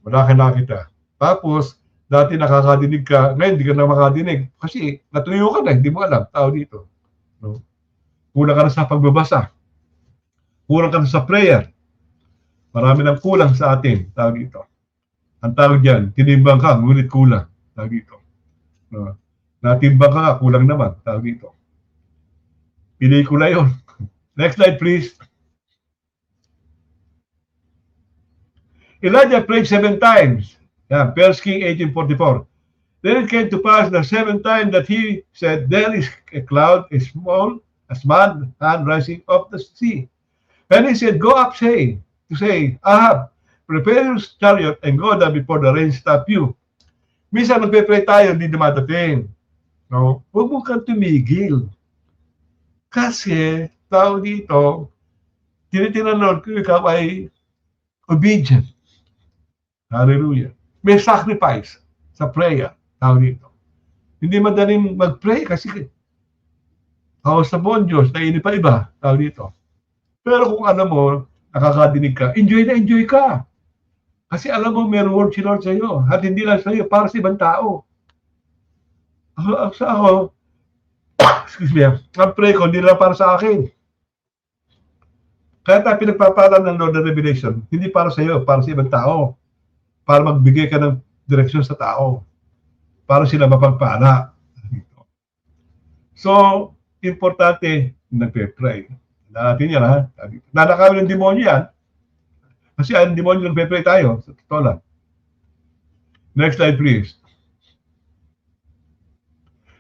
wala ka nakita. Tapos, dati nakakadinig ka, ngayon hindi ka na makadinig. Kasi natuyo ka na, hindi mo alam. Tao dito. No? Kulang ka na sa pagbabasa. Kulang ka na sa prayer. Marami nang kulang sa atin. Tao dito. Ang tawag dyan, tinimbang ka, ngunit kulang. Tao dito. No? Natimbang ka, kulang naman. Tao dito. Pelikula yun. Next slide, please. Elijah prayed 7 times. Yeah, 1 King 18:44. Then it came to pass the 7th time that he said, there is a cloud, as small as man hand rising up the sea. And he said, go up, to say, Ahab, prepare your chariot and go down before the rain stop you. Minsan nagpe-pray tayo, hindi dumadating. No? Huwag mo kang tumigil. Kasi, tao dito, tinitingnan ko ikaw ay obedient. Hallelujah. May sacrifice sa prayer. Tao dito. Hindi madaling mag-pray kasi sa buong Diyos, nainip pa iba. Tao dito. Pero kung alam mo, nakakadinig ka, enjoy na enjoy ka. Kasi alam mo, may reward si Lord sa iyo. At hindi lang sa iyo, para sa ibang tao. Ako, excuse me, ang pray ko, hindi lang para sa akin. Kaya tayo pinagpapala ng Lord of Revelation, hindi para sa iyo, para sa ibang tao. Para magbigay ka ng direksyon sa tao. Para sila mapagpala. So, importante, nagpe-pray. Natin yan, ha? Nanakawin ng demonyo yan. Kasi ang demonyo nagpe-pray tayo. Sa totoo lang. Next slide, please.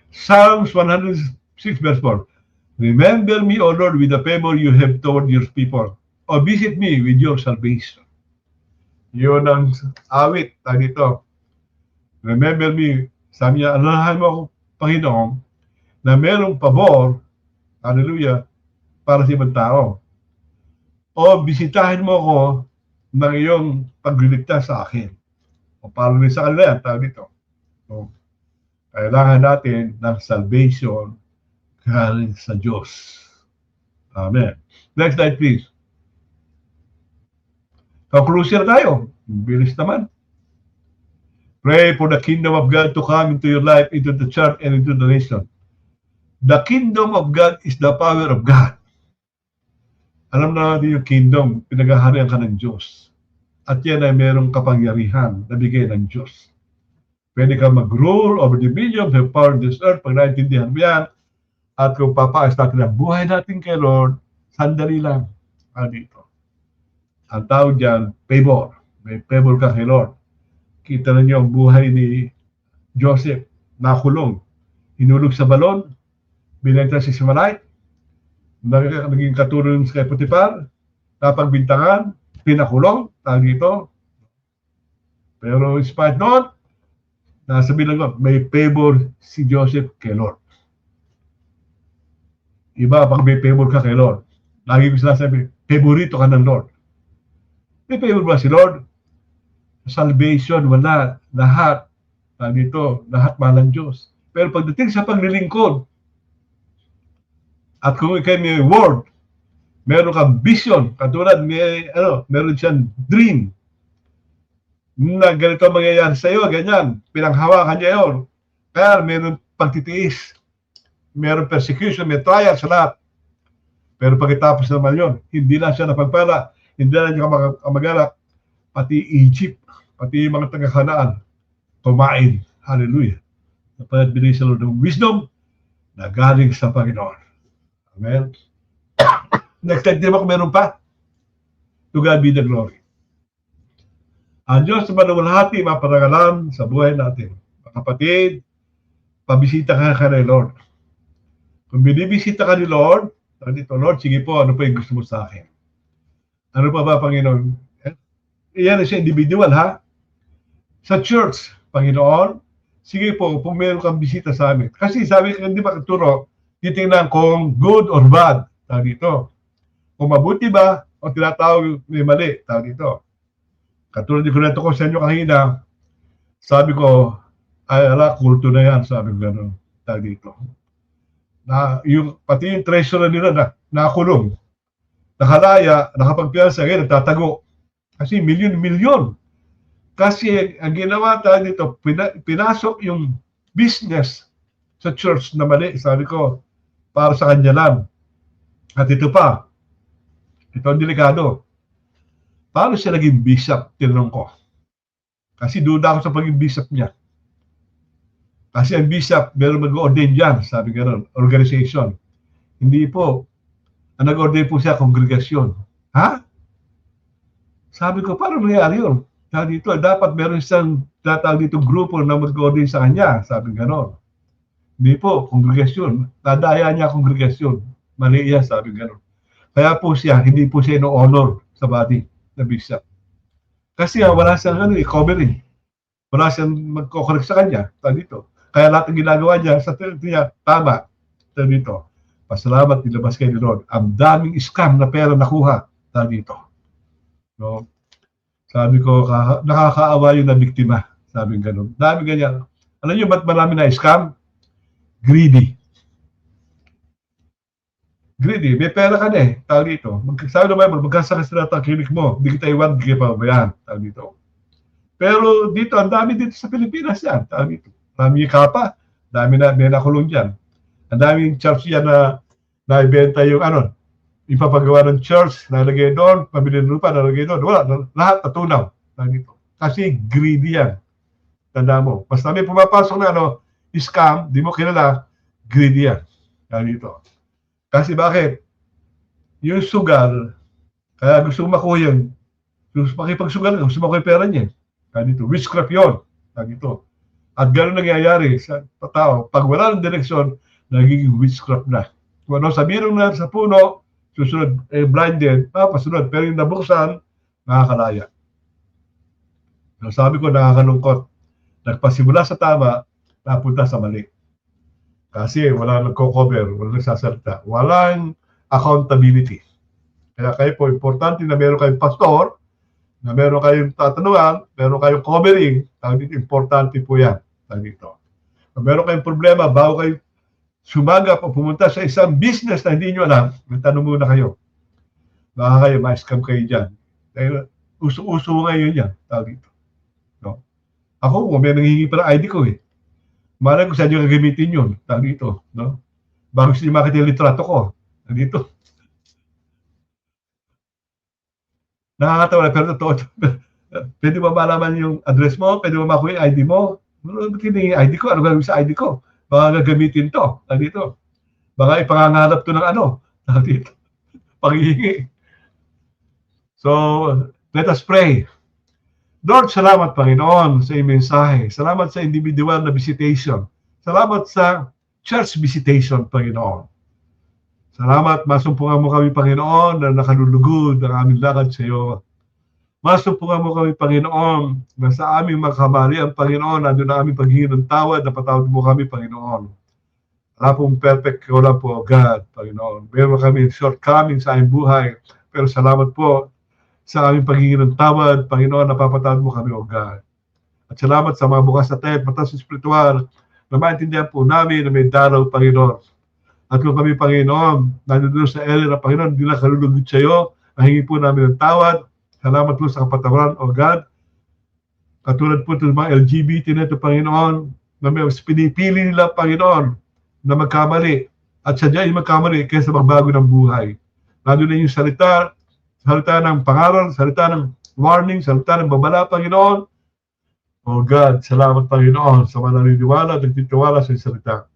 Psalms 106 verse 4. Remember me, O Lord, with the favor you have toward your people. O visit me with your salvation. Yun ang awit. Dito. Remember me. Sabi niya, alalahan mo ako, Panginoon, na merong pabor, hallelujah, para sa ibang tao. O bisitahin mo ako ng iyong pagliligtas sa akin. O para rin sa kanila yan, tao dito. So, kailangan natin ng salvation galing sa Diyos. Amen. Next slide, please. Conclusion tayo. Bilis naman. Pray for the kingdom of God to come into your life, into the church, and into the nation. The kingdom of God is the power of God. Alam na natin yung kingdom, pinagaharian ka ng Diyos. At yan ay mayroong kapangyarihan na bigay ng Diyos. Pwede ka mag-rule over the billion, the power of this earth, pag naintindihan mo yan. At kung papaas natin ang buhay natin kay Lord, sandali lang. Dito. Ang tawag dyan, favor. May favor ka kay Lord. Kita na niyo ang buhay ni Joseph, nakulong. Hinulog sa balon, binenta si Ismaelite, naging katulong sa kay Potiphar, napagbintangan, pinakulong, tawag dito. Pero in spite noon, nasabi lang ko, may favor si Joseph kay Lord. Iba pag may favor ka kay Lord. Lagi ko sinasabi, favorito ka ng Lord. May favor ba si Lord? Salvation, wala. Lahat. Dito, lahat mahal ng Diyos. Pero pagdating sa paglilingkod, at kung ikay may word, meron kang vision, katulad meron siyang dream, na ganito mangyayari sa iyo, ganyan, pinanghawakan niya yun. Kaya meron pagtitiis, meron persecution, may trial sa lahat. Pero pagkatapos naman yun, hindi na siya napagpala, hindi na niya kamag-anak, pati Egypt, pati mga taga-Kanaan, kumain. Hallelujah. Napagad binigay sa Lord ng wisdom na galing sa Panginoon. Amen. Next time, di ba kung meron pa? To God be the glory. Ang Diyos sa maluwalhati, maparangalan sa buhay natin. Mga kapatid, pabisita ka kay Lord. Kung binibisita ka ni Lord, dito, Lord, sige po, ano pa yung gusto mo sa akin? Ano pa ba, Panginoon? Iyan na siya individual, ha? Sa church, Panginoon, sige po, kung meron kang bisita sa amin. Kasi sabi ko, hindi ba katuro, titingnan kung good or bad. Tawag dito. Kung mabuti ba, o tinatawag may mali. Tawag dito. Katulad ko na ito ko sa inyo kahina, sabi ko, ay ala, kulto na yan. Sabi ko gano'n. Tawag dito. Pati yung treasurer nila nakakulong. Nakalaya, nakapagpiyansa, ngayon, nagtatago. Kasi milyon-milyon. Kasi ang ginawa tayo dito, pinasok yung business sa church na mali. Sabi ko, para sa kanya lang. At ito pa, ito ang delikado. Paano siya naging bishop? Tinanong ko. Kasi duda ako sa pagiging bishop niya. Kasi ang bishop, meron mag-ordain dyan, sabi gano'n, organization. Hindi po. Ang nag-ordain po siya, kongregasyon. Ha? Sabi ko, paano nangyari yun? Sabi dito, dapat meron siyang tatawag dito grupo na mag-ordain sa kanya. Sabi gano'n. Hindi po, kongregasyon. Nadaya niya kongregasyon. Mali yan, sabi gano'n. Kaya po siya, hindi po siya ino-honor sa body na bishop. Kasi wala siyang covering. Wala siyang magkokorek sa kanya. Sabi dito. Kaya lahat ng ginagawa niya, sa niya, tama. Sabi dito, pasalamat, nilabas kayo ni Lord. Ang daming scam na pera nakuha. Sabi dito. No? Sabi ko, nakakaawa yung na biktima. Sabi gano'n. Dami ganyan. Alam niyo, ba't marami na scam? Greedy. Greedy. May pera ka na eh. Tawag dito. Sabi ng Bible, magkasakit sila ang klinik mo. Hindi kita iwan, hindi kita pababayaan. Tawag dito. Pero dito, ang dami dito sa Pilipinas yan. Tawag dito. Marami kapa. Dami na, may nakulong dyan. Ang daming church yan na naibenta yung ipapagawa ng church, nalagay doon, pabili ng lupa, nalagay doon. Wala, lahat natunaw. Dito. Kasi greedy yan. Tanda mo. Basta may pumapasok na scam, di mo kilala, greedy yan. Dito. Kasi bakit? Yung sugal, kaya gusto mo makuha yan. Gusto makipagsugal, gusto makuha yung pera niya. Dito. Witchcraft yun. Dito. At gano'n nangyayari sa tao. Pag wala ng direksyon, nagiging witchcraft na. Kung ano sabihin na sa puno, susunod, blinded, pasunod. Pero yung nabuksan, nakakalaya. So, sabi ko, nakakalungkot. Nagpasimula sa tama, napunta sa mali. Kasi wala nagko-cover, wala nagsasalita. Walang accountability. Kaya kayo po, importante na meron kayong pastor, na meron kayong tatanungan, meron kayong covering, importante po yan. Dito. Kung meron kayong problema, bago kayo sumagap o pumunta sa isang business na hindi nyo alam, magtanong muna kayo. Baka kayo, ma-scam kayo dyan. Dahil uso-uso ngayon yan. Dito. No? Ako, may nanghihingi pa ng ID ko eh. Malay ko saan nyo gagamitin yun. Dito. No? Bago siya makita yung litrato ko. Dito. Nakakatawa na, pero totoo. Pwede ba malaman yung address mo? Pwede ba makuha yung ID mo? Ba't hindi yung ID ko? Ano gagawin sa ID ko? Baka gagamitin to. Dito. Baka ipangangarap to ng dito. Paghihingi. So, let us pray. Lord, salamat Panginoon sa iyong mensahe. Salamat sa individual na visitation. Salamat sa church visitation, Panginoon. Salamat, masumpungan mo kami, Panginoon, na nakalulugod ang aming lakad sa iyo. Masumpungan mo kami, Panginoon, na sa aming mga kamalian, Panginoon, nandun na aming paghingi ng tawad, napatawad mo kami, Panginoon. Wala pong perfect, wala po, God, Panginoon. Meron kami shortcoming sa aming buhay, pero salamat po sa aming paghingi ng tawad, Panginoon, napapatawad mo kami, O God. At salamat sa mga bukas na tayo, matas spiritual, na maintindihan po namin na may daraw, Panginoon. At kung kami, Panginoon, nandun sa area na, Panginoon, hindi na kalulugod sa iyo, nahingi po namin ng tawad. Salamat po sa kapatawaran, O God. Katulad po ng mga LGBT na ito, Panginoon, na may pinipili nila, Panginoon, na magkamali. At sadya yung magkamali kaysa magbago ng buhay. Nandun na yung salita ng pangaral, salita ng warning, salita ng babala, Panginoon. O God, salamat, Panginoon, sa mga naniniwala, nagtitiwala sa salita.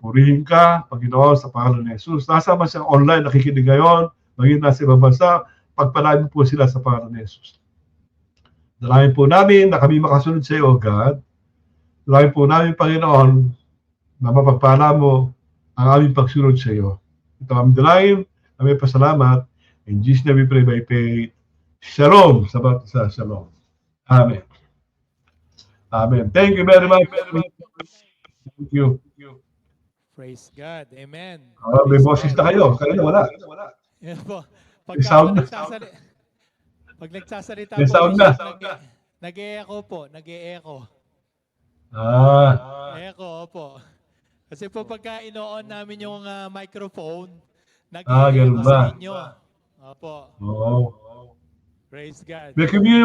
Purihin ka, Panginoon, sa pangalan ni Jesus. Nasa man siya online, nakikinig ngayon, maging nasa ibang bansa, pagpalain po sila sa pangalan ni Jesus. Dalangin po namin na kami makasunod sa iyo, O God. Dalangin po namin, Panginoon, na mapagpala mo ang aming pagsunod sa iyo. Ito ang dalangin, na may pasalamat. In Jesus' name we pray by faith. Shalom. Sabat sa shalom. Amen. Amen. Thank you very much. Thank you. Praise God. Amen. May Praise boses God. na kayo. Kanina wala. Yan po. May sound na. Pag nagsasalita May po, sound na. Bishop, nag-e-echo po. Nag-e-echo. Echo po. Kasi po pagka ino-on namin yung microphone, nag-e-echo ganun ba? sa inyo. Opo. Oo. Praise God. May communion